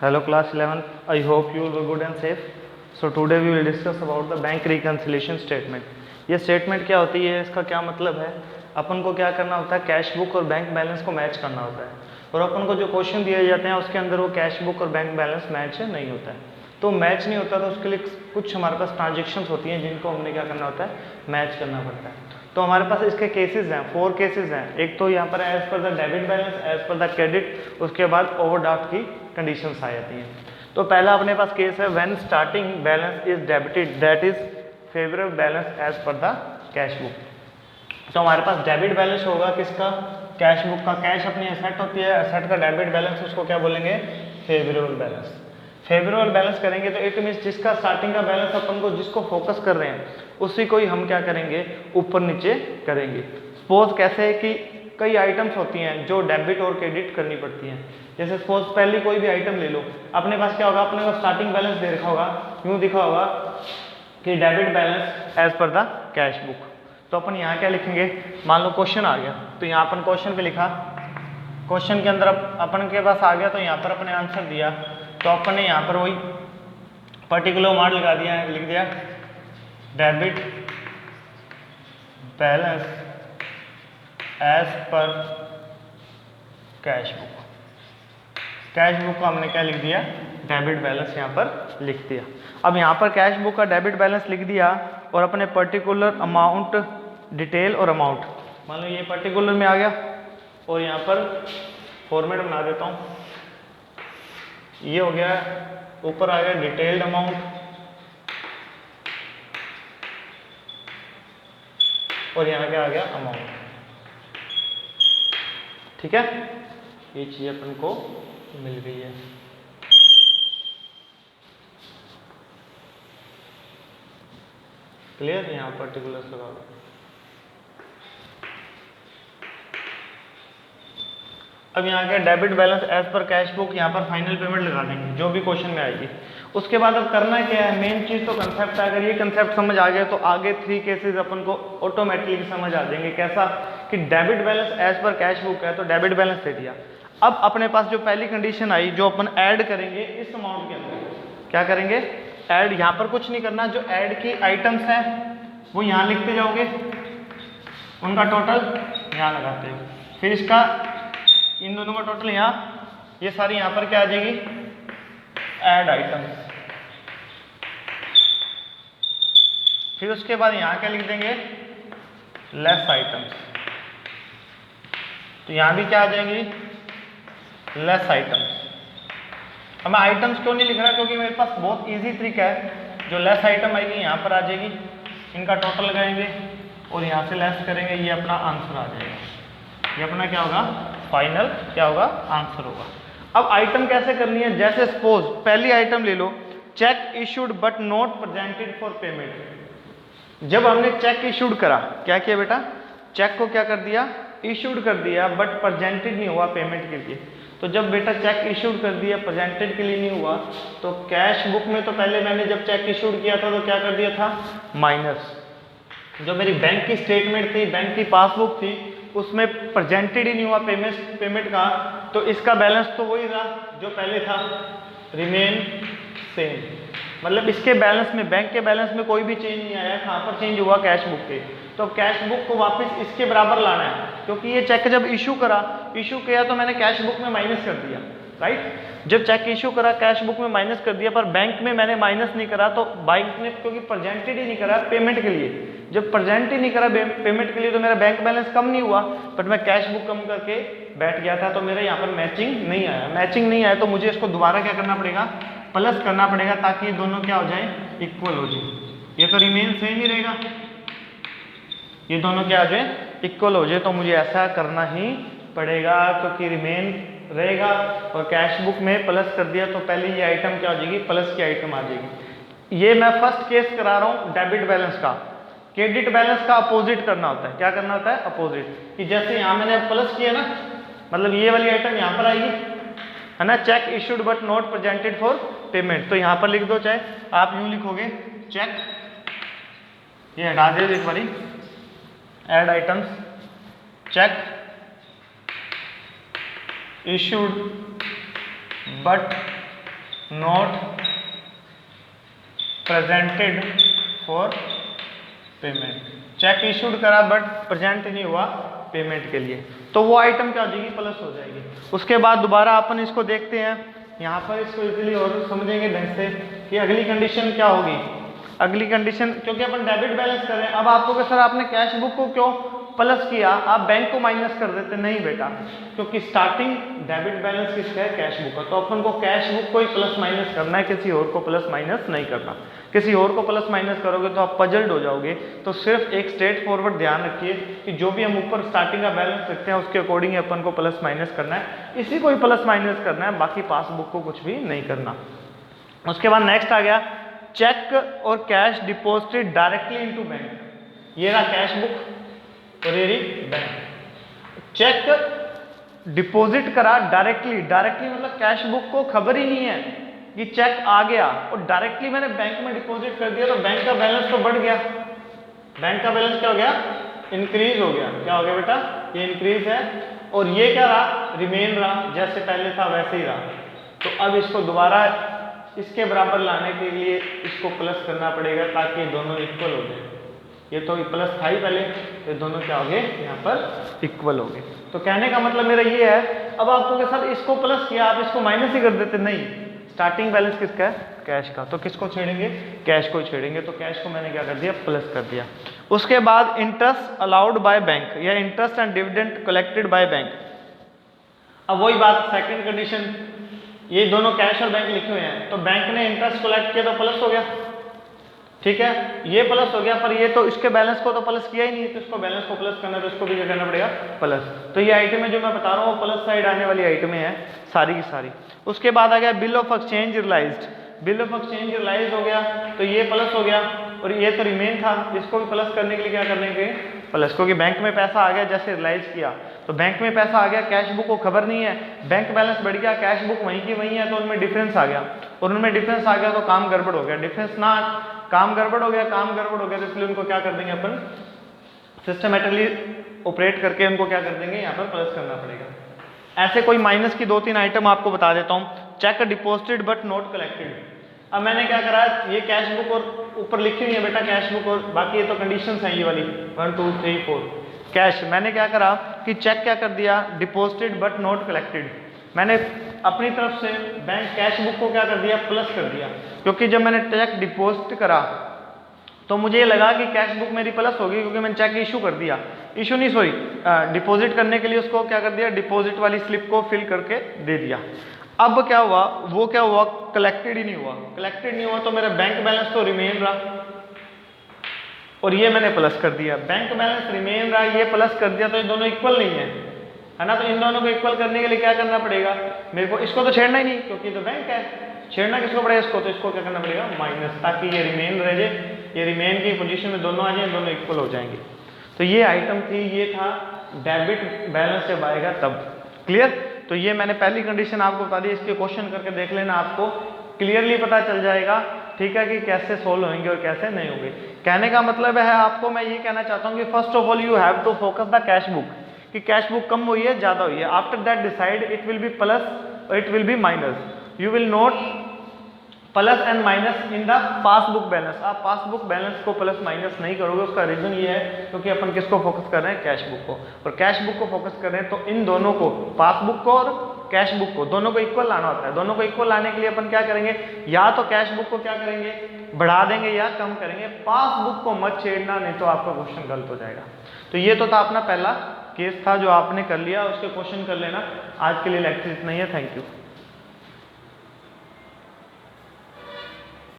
Hello class 11th, I hope you will be good and safe. So today we will discuss about the bank reconciliation statement. ये statement क्या होती है, इसका क्या मतलब है, अपन को क्या करना होता है, कैश बुक और बैंक बैलेंस को मैच करना होता है और अपन को जो क्वेश्चन दिए जाते हैं उसके अंदर वो कैश बुक और बैंक बैलेंस मैच नहीं होता है। तो मैच नहीं होता तो उसके लिए कुछ हमारे पास ट्रांजेक्शन्स होती हैं जिनको हमने क्या करना होता है, मैच करना पड़ता है। तो हमारे पास इसके केसेस हैं, 4 केसेस हैं। एक तो यहाँ पर as per the debit balance, as per the credit, उसके बाद ओवरड्राफ्ट की कंडीशंस आ जाती हैं। तो पहला अपने पास केस है when starting balance is debited that is favourable balance as per the cash book. तो हमारे पास डेबिट बैलेंस होगा किसका, कैश बुक का। कैश अपनी एसेट होती है, एसेट का डेबिट बैलेंस उसको क्या बोलेंगे, फेवरेबल बैलेंस। फेवरेबल बैलेंस करेंगे तो इट मीन्स जिसका स्टार्टिंग का बैलेंस अपन को जिसको फोकस कर रहे हैं उसी को ही हम क्या करेंगे, ऊपर नीचे करेंगे। सपोज कैसे है कि कई आइटम्स होती हैं जो डेबिट और क्रेडिट करनी पड़ती हैं। जैसे सपोज पहली कोई भी आइटम ले लो, अपने पास क्या होगा, अपने को स्टार्टिंग बैलेंस दे रखा होगा, यूँ दिखा होगा कि debit balance as per the cash book. तो अपन यहाँ क्या लिखेंगे, मान लो क्वेश्चन आ गया तो यहाँ अपन क्वेश्चन पे लिखा, क्वेश्चन के अंदर अपन के पास आ गया तो यहाँ पर अपने आंसर दिया, तो अपन ने यहाँ पर वही पर्टिकुलर अमाउंट लगा दिया, लिख दिया debit balance as per cash book. Cash book को हमने क्या लिख दिया, डेबिट बैलेंस यहाँ पर लिख दिया। अब यहाँ पर कैश बुक का डेबिट बैलेंस लिख दिया और अपने पर्टिकुलर अमाउंट, डिटेल और अमाउंट, मान लो ये पर्टिकुलर में आ गया और यहाँ पर फॉर्मेट बना देता हूँ, ये हो गया, ऊपर आ गया डिटेल्ड अमाउंट और यहाँ क्या आ गया, अमाउंट। ठीक है, ये चीज अपन को मिल गई है। क्लियर, यहाँ पर्टिकुलर्स लगा दो। अब यहाँ के debit balance as per cash book, यहाँ पर फाइनल पेमेंट लगा देंगे जो भी क्वेश्चन में आएगी। उसके बाद अब करना क्या है, मेन चीज तो कंसेप्ट है। अगर ये कंसेप्ट समझ आ गया तो आगे 3 केसेस अपन को ऑटोमेटिकली समझ आ जाएंगे। कैसा कि debit balance as per cash book है तो डेबिट बैलेंस दे दिया। अब अपने पास जो पहली कंडीशन आई, जो अपन ऐड करेंगे इस अमाउंट के अंदर, क्या करेंगे, ऐड। यहाँ पर कुछ नहीं करना, जो ऐड की आइटम्स हैं वो यहाँ लिखते जाओगे, उनका टोटल यहाँ लगाते हो, फिर इसका इन दोनों का टोटल यहाँ, ये सारी यहाँ पर क्या आ जाएगी, ऐड आइटम्स। फिर उसके बाद यहाँ क्या लिख देंगे, लेस आइटम्स। तो यहाँ भी क्या आ जाएंगी, लेस आइटम्स। अब मैं आइटम्स क्यों नहीं लिख रहा, क्योंकि मेरे पास बहुत इजी ट्रिक है। जो लेस आइटम आएगी यहाँ पर आ जाएगी, इनका टोटल लगाएंगे और यहाँ से लेस करेंगे, ये अपना आंसर आ जाएगा। ये अपना क्या होगा, फाइनल क्या होगा, आंसर होगा। अब आइटम कैसे करनी है, जैसे सपोज पहली आइटम ले लो, cheque issued but not presented for payment. जब हमने चेक इशूड करा, क्या किया बेटा, चेक को क्या कर दिया, इशूड कर दिया, बट प्रेजेंटेड नहीं हुआ पेमेंट के लिए। तो जब बेटा चेक इशूड कर दिया, प्रेजेंटेड के लिए नहीं हुआ, तो कैश बुक में तो पहले मैंने जब चेक इशूड किया था तो क्या कर दिया था, माइनस। जो मेरी बैंक की स्टेटमेंट थी, बैंक की पासबुक थी, उसमें प्रेजेंटेड ही नहीं हुआ पेमेंट का, तो इसका बैलेंस तो वही रहा जो पहले था, रिमेन सेम। मतलब इसके बैलेंस में, बैंक के बैलेंस में कोई भी चेंज नहीं आया। कहाँ पर चेंज हुआ, कैश बुक पे। तो कैश बुक को वापस इसके बराबर लाना है, क्योंकि ये चेक जब इशू किया तो मैंने कैश बुक में माइनस कर दिया, राइट। जब चेक इशू करा कैश बुक में माइनस कर दिया, पर बैंक में मैंने माइनस नहीं करा, तो बैंक ने क्योंकि प्रेजेंटेड ही नहीं करा पेमेंट के लिए, जब प्रेजेंट ही नहीं करा पेमेंट के लिए तो मेरा बैंक बैलेंस कम नहीं हुआ, बट मैं कैश बुक कम करके बैठ गया था, तो मेरे यहाँ पर मैचिंग नहीं आया। मैचिंग नहीं आया तो मुझे इसको दोबारा क्या करना पड़ेगा, प्लस करना पड़ेगा, ताकि ये दोनों क्या हो जाए, इक्वल हो जाए। ये तो रिमेन सेम ही रहेगा, ये दोनों क्या हो जाए, इक्वल हो जाए। तो मुझे ऐसा करना ही पड़ेगा, क्योंकि रिमेन रहेगा और कैश बुक में प्लस कर दिया तो पहले ये आइटम क्या हो जाएगी, प्लस की आइटम आ जाएगी। ये मैं फर्स्ट केस करा रहा हूँ डेबिट बैलेंस का। क्रेडिट बैलेंस का अपोजिट करना होता है। क्या करना होता है, अपोजिट। कि जैसे यहाँ मैंने प्लस किया ना, मतलब ये वाली आइटम यहाँ पर आएगी, है ना, check issued but not presented for payment, तो यहाँ पर लिख दो, चाहे आप यूँ लिखोगे चेक, ये हटा दे एक बारी, add items, check issued but not presented for payment, check issued करा बट प्रेजेंट नहीं हुआ पेमेंट के लिए, तो वो आइटम क्या हो जाएगी, प्लस हो जाएगी। उसके बाद दोबारा अपन इसको देखते हैं, यहाँ पर इसको इजीली और समझेंगे ढंग से कि अगली कंडीशन क्या होगी। अगली कंडीशन, क्योंकि अपन डेबिट बैलेंस कर रहे हैं, अब आपको सर आपने कैश बुक को क्यों प्लस किया, आप बैंक को माइनस कर देते, नहीं बेटा, क्योंकि स्टार्टिंग डेबिट बैलेंस किसका है, कैश बुक का, तो अपन को कैश बुक को ही प्लस माइनस करना है, किसी और को प्लस माइनस नहीं करना। किसी और को प्लस माइनस करोगे तो आप पजल्ड हो जाओगे। तो सिर्फ एक स्ट्रेट फॉरवर्ड ध्यान रखिए कि जो भी हम ऊपर स्टार्टिंग का बैलेंस रखते हैं उसके अकॉर्डिंग अपन को प्लस माइनस करना है, इसी को ही प्लस माइनस करना है, बाकी पासबुक को कुछ भी नहीं करना। उसके बाद नेक्स्ट आ गया चेक और cash deposited directly into bank. ये रहा कैश बुक और ये रही बैंक। चेक डिपॉजिट करा डायरेक्टली, डायरेक्टली मतलब कैश बुक को खबर ही नहीं है कि चेक आ गया और डायरेक्टली मैंने बैंक में डिपॉजिट कर दिया, तो बैंक का बैलेंस तो बढ़ गया। बैंक का बैलेंस क्या हो गया, इंक्रीज हो गया। क्या हो गया बेटा, ये इंक्रीज है, और ये क्या रहा, रिमेन रहा, जैसे पहले था वैसे ही रहा। तो अब इसको दोबारा इसके बराबर लाने के लिए इसको प्लस करना पड़ेगा ताकि दोनों इक्वल हो जाए। ये तो प्लस था ही पहले, तो दोनों क्या हो गए, यहाँ पर इक्वल हो गए। तो कहने का मतलब मेरा ये है, अब आपको के साथ इसको प्लस किया, आप इसको माइनस ही कर देते, नहीं, स्टार्टिंग बैलेंस किसका है, कैश का, तो किसको छेड़ेंगे, कैश को छेड़ेंगे। तो कैश को मैंने क्या कर दिया, प्लस कर दिया। उसके बाद इंटरेस्ट अलाउड बाय बैंक या interest and dividend collected by bank. अब वही बात, सेकंड कंडीशन, ये दोनों कैश और बैंक लिखे हुए हैं, तो बैंक ने इंटरेस्ट कलेक्ट किया तो प्लस हो गया, ठीक है, ये प्लस हो गया, पर ये तो इसके बैलेंस को तो प्लस किया ही नहीं, तो इसको बैलेंस को प्लस करना है, तो इसको भी क्या करना पड़ेगा, प्लस। तो ये आइटम है जो मैं बता रहा हूँ, प्लस साइड आने वाली आइटमें हैं सारी की सारी। उसके बाद आ गया bill of exchange realised. Bill of exchange realise हो गया, तो ये प्लस हो गया, और ये तो रिमेन था, इसको भी प्लस करने के लिए क्या करने के, प्लस, क्योंकि बैंक में पैसा आ गया जैसे रियलाइज किया, तो बैंक में पैसा आ गया, कैश बुक को खबर नहीं है, बैंक बैलेंस बढ़ गया, कैश बुक वहीं की वहीं है, तो उनमें डिफरेंस आ गया, और उनमें डिफरेंस आ गया तो काम गड़बड़ हो गया, डिफरेंस ना, काम गड़बड़ हो गया, काम गड़बड़ हो गया, तो इसलिए उनको क्या कर देंगे अपन, सिस्टमेटिकली ऑपरेट करके उनको क्या कर देंगे, यहाँ पर प्लस करना पड़ेगा। ऐसे कोई माइनस की 2-3 आइटम आपको बता देता हूँ। Check deposited but not collected. अब मैंने क्या करा, ये कैश बुक और ऊपर लिखी हुई है बेटा कैश बुक, और बाकी ये तो कंडीशंस हैं ये वाली 1 2 3 4 कैश। मैंने क्या करा कि चेक क्या कर दिया, डिपॉजिटेड बट नॉट कलेक्टेड। मैंने अपनी तरफ से बैंक कैश बुक को क्या कर दिया, प्लस कर दिया, क्योंकि जब मैंने चेक डिपॉजिट करा तो मुझे ये लगा कि कैश बुक मेरी प्लस होगी, क्योंकि मैंने चेक इशू कर दिया, इशू नहीं सॉरी डिपॉजिट करने के लिए उसको क्या कर दिया, डिपॉजिट वाली स्लिप को फिल करके दे दिया। अब क्या हुआ, वो क्या हुआ, कलेक्टेड ही नहीं हुआ। कलेक्टेड नहीं हुआ तो मेरा बैंक बैलेंस तो रिमेन रहा, और ये मैंने प्लस कर दिया, बैंक बैलेंस रिमेन रहा, ये प्लस कर दिया, तो ये दोनों इक्वल नहीं है ना। तो इन दोनों को इक्वल करने के लिए क्या करना पड़ेगा मेरे को, इसको तो छेड़ना ही नहीं क्योंकि तो बैंक है, छेड़ना किसको पड़ेगा, इसको, तो इसको क्या करना पड़ेगा, माइनस, ताकि ये रिमेन रह जाए, ये रिमेन की पोजीशन में दोनों आ जाए, दोनों इक्वल हो जाएंगे। तो ये आइटम थी, ये था डेबिट बैलेंस जब आएगा तब। क्लियर। तो ये मैंने पहली कंडीशन आपको बता दी, इसके क्वेश्चन करके देख लेना, आपको क्लियरली पता चल जाएगा, ठीक है, कि कैसे सोल्व होंगे और कैसे नहीं होंगे। कहने का मतलब है आपको मैं ये कहना चाहता हूँ कि first of all you have to focus the cash book, कि कैश बुक कम हुई है ज़्यादा हुई है। After that decide it will be plus और it will be minus. You will note plus and minus in the passbook balance. आप passbook balance को प्लस माइनस नहीं करोगे, उसका रीजन ये है क्योंकि अपन किसको फोकस कर रहे हैं, कैश बुक को, और कैश बुक को फोकस कर रहे हैं, तो इन दोनों को, पासबुक को और कैश बुक को, दोनों को इक्वल लाना होता है। दोनों को इक्वल लाने के लिए अपन क्या करेंगे, या तो कैश बुक को क्या करेंगे, बढ़ा देंगे या कम करेंगे, पासबुक को मत छेड़ना, नहीं तो आपका क्वेश्चन गलत हो जाएगा। तो ये तो था अपना पहला केस था जो आपने कर लिया, उसके क्वेश्चन कर लेना। आज के लिए लेक्चर इतना ही है, थैंक यू।